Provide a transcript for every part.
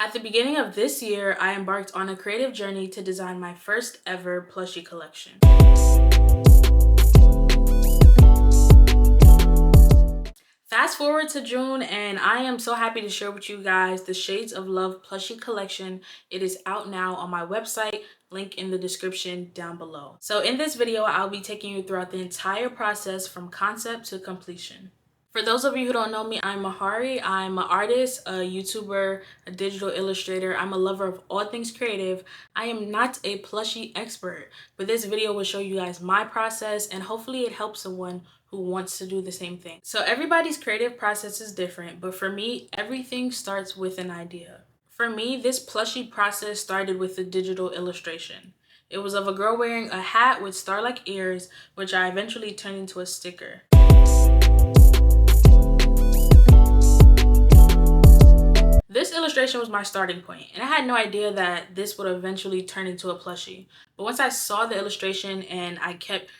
At the beginning of this year, I embarked on a creative journey to design my first ever plushie collection. Fast forward to June, and I am so happy to share with you guys the Shades of Love plushie collection. It is out now on my website, link in the description down below. So in this video, I'll be taking you throughout the entire process from concept to completion. For those of you who don't know me, I'm Mahari. I'm an artist, a YouTuber, a digital illustrator. I'm a lover of all things creative. I am not a plushie expert, but this video will show you guys my process and hopefully it helps someone who wants to do the same thing. So everybody's creative process is different, but for me, everything starts with an idea. For me, this plushie process started with a digital illustration. It was of a girl wearing a hat with star-like ears, which I eventually turned into a sticker. This illustration was my starting point, and I had no idea that this would eventually turn into a plushie. But once I saw the illustration and I kept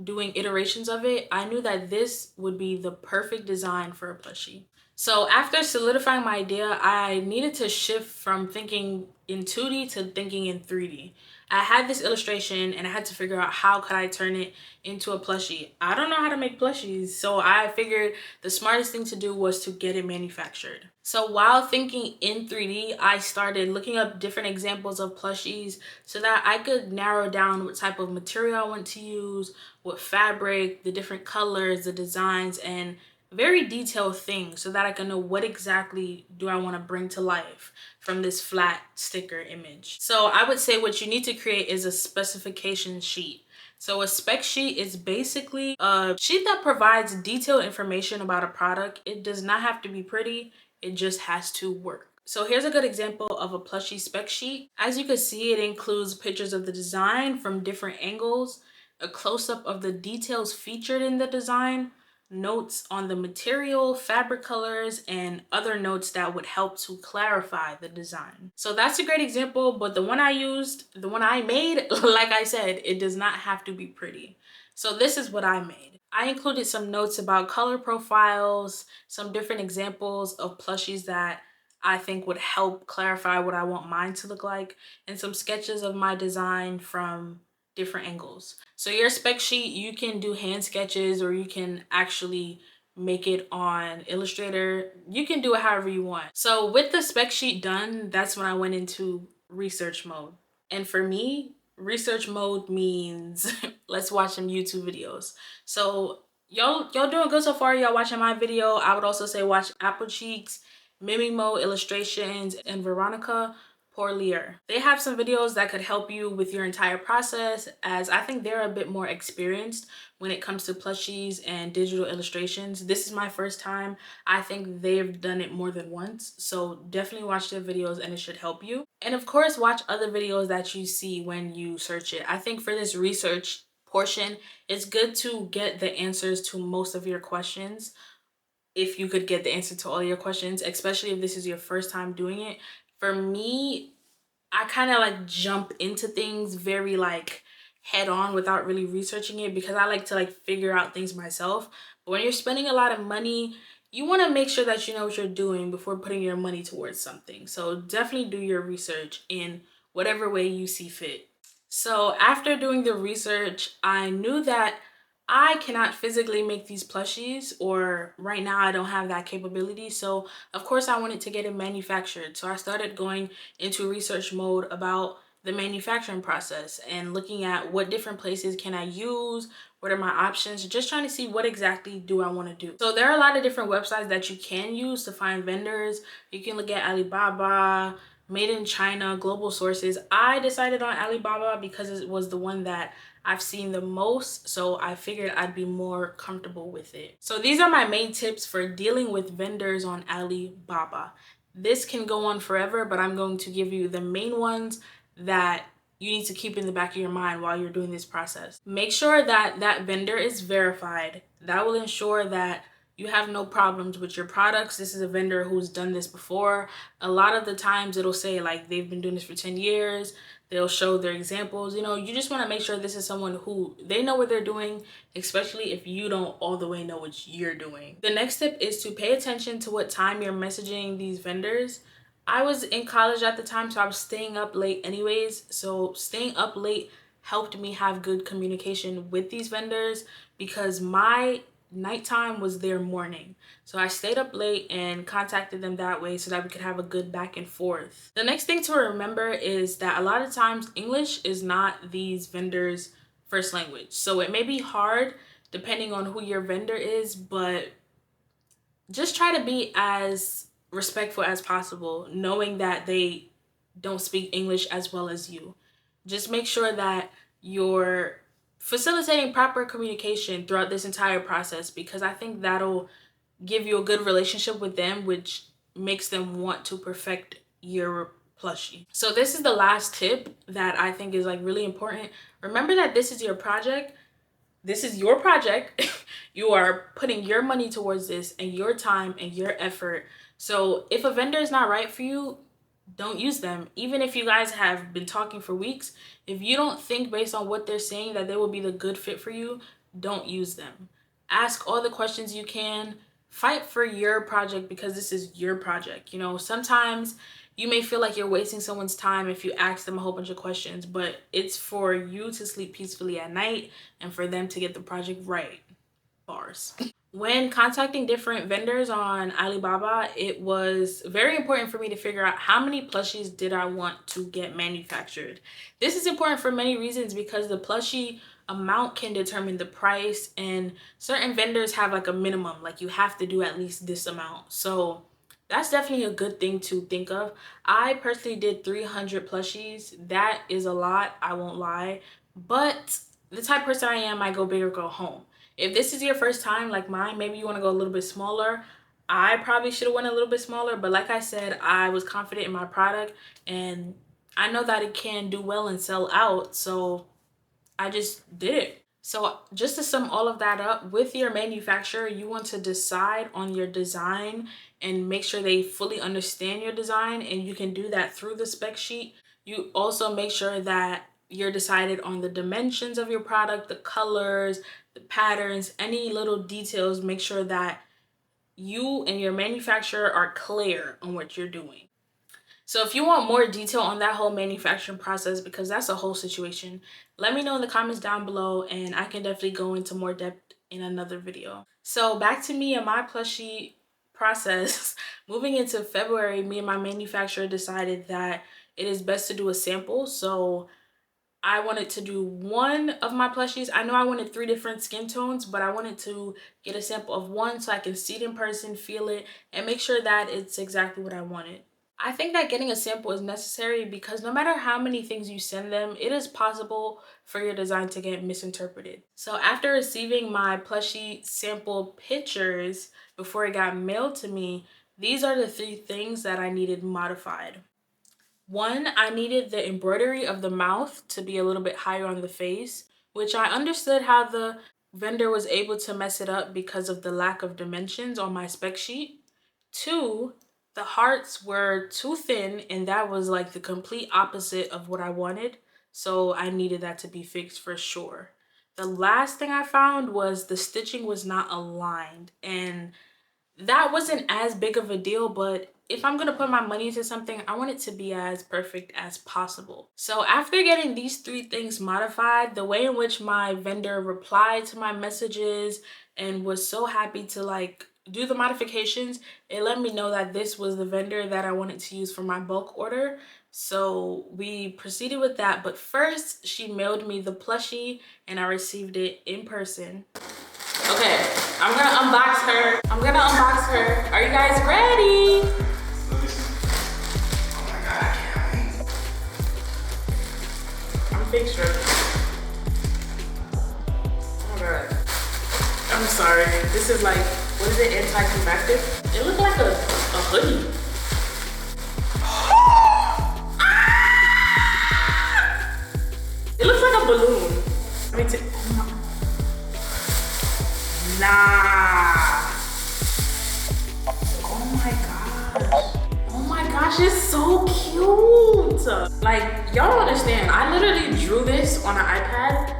doing iterations of it, I knew that this would be the perfect design for a plushie. So after solidifying my idea, I needed to shift from thinking in 2D to thinking in 3D. I had this illustration and I had to figure out how could I turn it into a plushie. I don't know how to make plushies, so I figured the smartest thing to do was to get it manufactured. So while thinking in 3D, I started looking up different examples of plushies so that I could narrow down what type of material I want to use, what fabric, the different colors, the designs, and very detailed things so that I can know what exactly do I want to bring to life from this flat sticker image. So I would say what you need to create is a specification sheet. So a spec sheet is basically a sheet that provides detailed information about a product. It does not have to be pretty, it just has to work. So here's a good example of a plushie spec sheet. As you can see, it includes pictures of the design from different angles, a close-up of the details featured in the design, notes on the material, fabric colors, and other notes that would help to clarify the design. So that's a great example, but the one I made, like I said, it does not have to be pretty. So this is what I made. I included some notes about color profiles, some different examples of plushies that I think would help clarify what I want mine to look like, and some sketches of my design from different angles. So your spec sheet, you can do hand sketches or you can actually make it on Illustrator. You can do it however you want. So with the spec sheet done, that's when I went into research mode. And for me, research mode means let's watch some YouTube videos. So y'all doing good so far. Y'all watching my video. I would also say watch Apple Cheeks, Mimimo Illustrations, and Veronica Pourlier. They have some videos that could help you with your entire process, as I think they're a bit more experienced when it comes to plushies and digital illustrations. This is my first time. I think they've done it more than once, so definitely watch their videos and it should help you. And of course, watch other videos that you see when you search it. I think for this research portion, it's good to get the answers to most of your questions. If you could get the answer to all your questions, especially if this is your first time doing it. For me, I kind of like jump into things very like head on without really researching it, because I like to like figure out things myself. But when you're spending a lot of money, you want to make sure that you know what you're doing before putting your money towards something. So definitely do your research in whatever way you see fit. So after doing the research, I knew that I cannot physically make these plushies, or right now I don't have that capability. So of course I wanted to get it manufactured. So I started going into research mode about the manufacturing process and looking at what different places can I use, what are my options, just trying to see what exactly do I want to do. So there are a lot of different websites that you can use to find vendors. You can look at Alibaba, Made in China, global sources. I decided on Alibaba because it was the one that I've seen the most, so I figured I'd be more comfortable with it. So these are my main tips for dealing with vendors on Alibaba. This can go on forever, but I'm going to give you the main ones that you need to keep in the back of your mind while you're doing this process. Make sure that that vendor is verified. That will ensure that you have no problems with your products. This is a vendor who's done this before. A lot of the times it'll say like they've been doing this for 10 years. They'll show their examples. You know, you just want to make sure this is someone who they know what they're doing, especially if you don't all the way know what you're doing. The next tip is to pay attention to what time you're messaging these vendors. I was in college at the time, so I was staying up late anyways. So staying up late helped me have good communication with these vendors because my nighttime was their morning. So I stayed up late and contacted them that way so that we could have a good back and forth. The next thing to remember is that a lot of times English is not these vendors' first language. So it may be hard depending on who your vendor is, but just try to be as respectful as possible, knowing that they don't speak English as well as you. Just make sure that you're facilitating proper communication throughout this entire process, because I think that'll give you a good relationship with them, which makes them want to perfect your plushie. So this is the last tip that I think is like really important. Remember that this is your project. This is your project. You are putting your money towards this and your time and your effort. So if a vendor is not right for you, don't use them. Even if you guys have been talking for weeks, if you don't think based on what they're saying that they will be the good fit for you, don't use them. Ask all the questions you can. Fight for your project because this is your project. You know, sometimes you may feel like you're wasting someone's time if you ask them a whole bunch of questions, but it's for you to sleep peacefully at night and for them to get the project right. Bars. When contacting different vendors on Alibaba, it was very important for me to figure out how many plushies did I want to get manufactured. This is important for many reasons because the plushie amount can determine the price, and certain vendors have like a minimum, like you have to do at least this amount. So that's definitely a good thing to think of. I personally did 300 plushies. That is a lot, I won't lie, but the type of person I am, I go big or go home. If this is your first time like mine, maybe you want to go a little bit smaller. I probably should have went a little bit smaller, but like I said, I was confident in my product and I know that it can do well and sell out, so I just did it. So just to sum all of that up, with your manufacturer, you want to decide on your design and make sure they fully understand your design, and you can do that through the spec sheet. You also make sure that you're decided on the dimensions of your product, the colors, the patterns, any little details. Make sure that you and your manufacturer are clear on what you're doing. So if you want more detail on that whole manufacturing process, because that's a whole situation, let me know in the comments down below and I can definitely go into more depth in another video. So back to me and my plushie process. Moving into February, me and my manufacturer decided that it is best to do a sample. So I wanted to do one of my plushies. I know I wanted 3 different skin tones, but I wanted to get a sample of one so I can see it in person, feel it, and make sure that it's exactly what I wanted. I think that getting a sample is necessary because no matter how many things you send them, it is possible for your design to get misinterpreted. So after receiving my plushie sample pictures before it got mailed to me, these are the 3 things that I needed modified. 1, I needed the embroidery of the mouth to be a little bit higher on the face, which I understood how the vendor was able to mess it up because of the lack of dimensions on my spec sheet. 2, the hearts were too thin and that was like the complete opposite of what I wanted. So I needed that to be fixed for sure. The last thing I found was the stitching was not aligned, and that wasn't as big of a deal, but if I'm gonna put my money into something, I want it to be as perfect as possible. So after getting these 3 things modified, the way in which my vendor replied to my messages and was so happy to like do the modifications, it let me know that this was the vendor that I wanted to use for my bulk order. So we proceeded with that, but first she mailed me the plushie and I received it in person. Okay, I'm gonna unbox her. Are you guys ready? Oh my god, I can't wait. I'm big sure. Oh my god. I'm sorry. This is like, what is it, anti-convective? It looked like a hoodie. It looks like a balloon. Let me take. Nah. Oh my gosh, it's so cute. Like, y'all don't understand. I literally drew this on an iPad,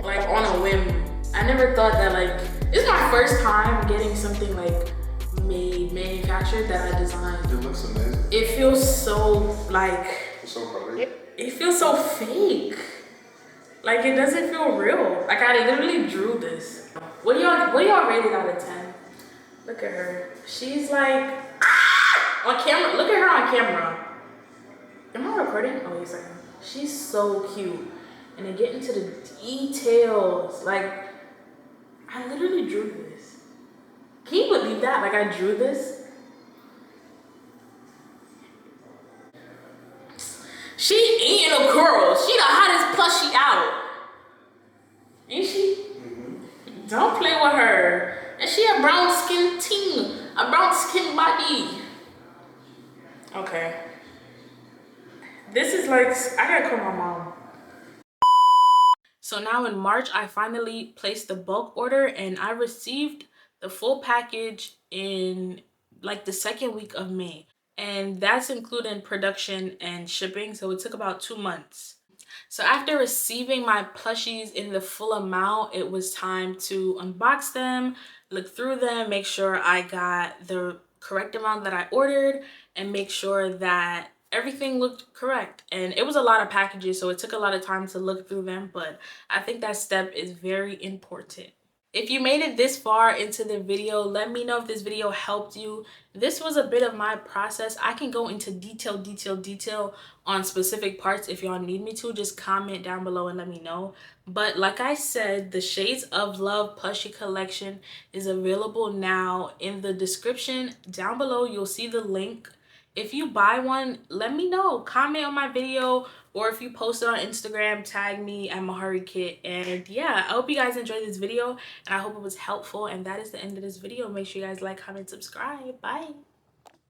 like on a whim. I never thought that, like, this is my first time getting something like made, manufactured that I designed. It looks amazing. It feels so like, It's so pretty. it feels so fake. Like it doesn't feel real. Like I literally drew this. What do y'all rate it out of 10? Look at her. She's like on camera. Look at her on camera. Am I recording? Oh wait a second. She's so cute. And then get into the details. Like I literally drew this. Can you believe that? Like I drew this. She eating a girl. She the hottest plushie out. Ain't she? Mm-hmm. Don't play with her. And she a brown skin teen. A brown skin body. Okay. This is like, I gotta call my mom. So now in March, I finally placed the bulk order and I received the full package in like the second week of May. And that's including production and shipping. So it took about 2 months. So after receiving my plushies in the full amount, it was time to unbox them, look through them, make sure I got the correct amount that I ordered, and make sure that everything looked correct. And it was a lot of packages, so it took a lot of time to look through them, but I think that step is very important. If you made it this far into the video, let me know if this video helped you. This was a bit of my process. I can go into detail on specific parts if y'all need me to. Just comment down below and let me know. But like I said, the Shades of Love plushie collection is available now. In the description down below, you'll see the link. If you buy one, let me know. Comment on my video, or if you post it on Instagram, tag me at MahariKit. And yeah, I hope you guys enjoyed this video, and I hope it was helpful. And that is the end of this video. Make sure you guys like, comment, subscribe. Bye.